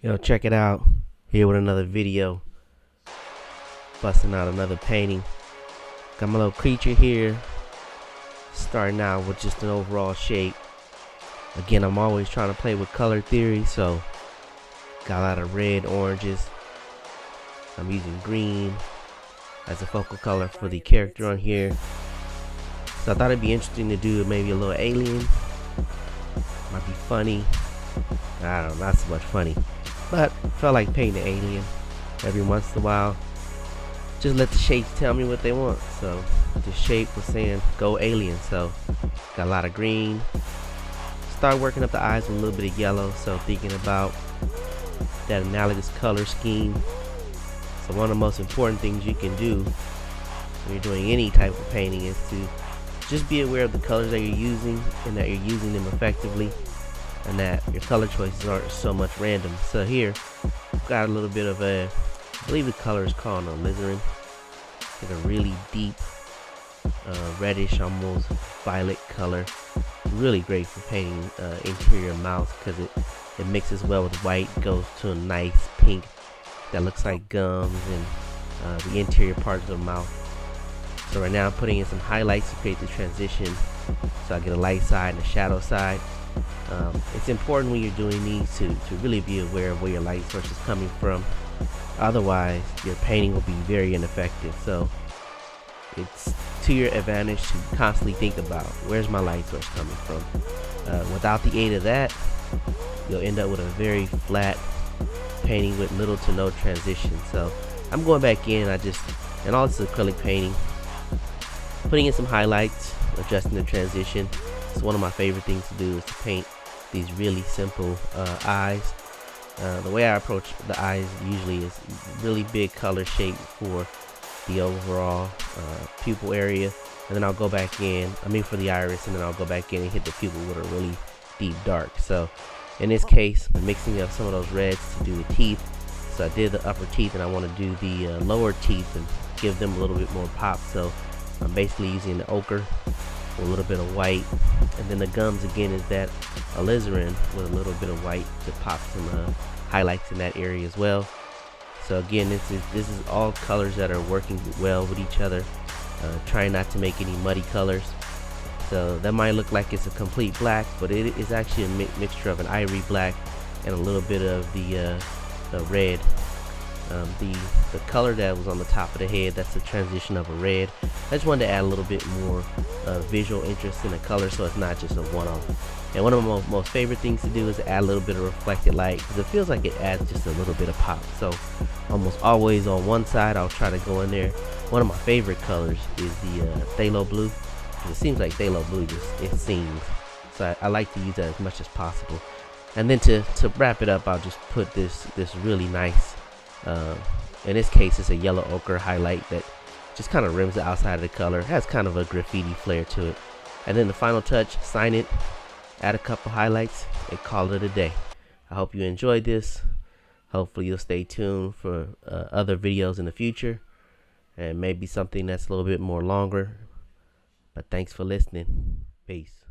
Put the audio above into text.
Yo, check it out. Here with another video. Busting out another painting. Got my little creature here. Starting out with just an overall shape. Again, I'm always trying to play with color theory, so got a lot of red, oranges. I'm using green as a focal color for the character on here. So I thought it'd be interesting to do maybe a little alien. Might be funny. I don't know, not so much funny. But felt like painting an alien every once in a while. Just let the shapes tell me what they want. So the shape was saying go alien. So got a lot of green. Start working up the eyes with a little bit of yellow. So thinking about that analogous color scheme. So one of the most important things you can do when you're doing any type of painting is to just be aware of the colors that you're using and that you're using them effectively, and that your color choices aren't so much random. So here I've got a little bit of a, I believe the color is called alizarin. It's a really deep reddish, almost violet color. Really great for painting interior mouth because it mixes well with white, goes to a nice pink that looks like gums and the interior parts of the mouth. So right now I'm putting in some highlights to create the transition, so I get a light side and a shadow side. It's important when you're doing these to really be aware of where your light source is coming from. Otherwise your painting will be very ineffective. So it's to your advantage to constantly think about where's my light source coming from. Without the aid of that, you'll end up with a very flat painting with little to no transition. So I'm going back in, and all this is acrylic painting, putting in some highlights, adjusting the transition. It's one of my favorite things to do is to paint these really simple eyes. The way I approach the eyes usually is really big color shape for the overall pupil area, and then I'll go back in, for the iris, and then I'll go back in and hit the pupil with a really deep dark. So in this case, I'm mixing up some of those reds to do the teeth. So I did the upper teeth and I want to do the lower teeth and give them a little bit more pop. So I'm basically using the ochre with a little bit of white, and then the gums again is that alizarin with a little bit of white to pop some highlights in that area as well. So again, this is all colors that are working well with each other. Trying not to make any muddy colors. So that might look like it's a complete black, but it is actually a mixture of an ivory black and a little bit of the red. The color that was on the top of the head, that's the transition of a red. I just wanted to add a little bit more visual interest in the color, so it's not just a one-off. And one of my most favorite things to do is add a little bit of reflected light, because it feels like it adds just a little bit of pop. So almost always on one side I'll try to go in there. One of my favorite colors is the phthalo blue. It seems like phthalo blue it sings, so I like to use that as much as possible. And then to wrap it up, I'll just put this really nice, in this case it's a yellow ochre highlight that just kind of rims the outside of the color. It has kind of a graffiti flair to it. And then the final touch, sign it, add a couple highlights, and call it a day. I hope you enjoyed this. Hopefully you'll stay tuned for other videos in the future, and maybe something that's a little bit more longer. But thanks for listening. Peace.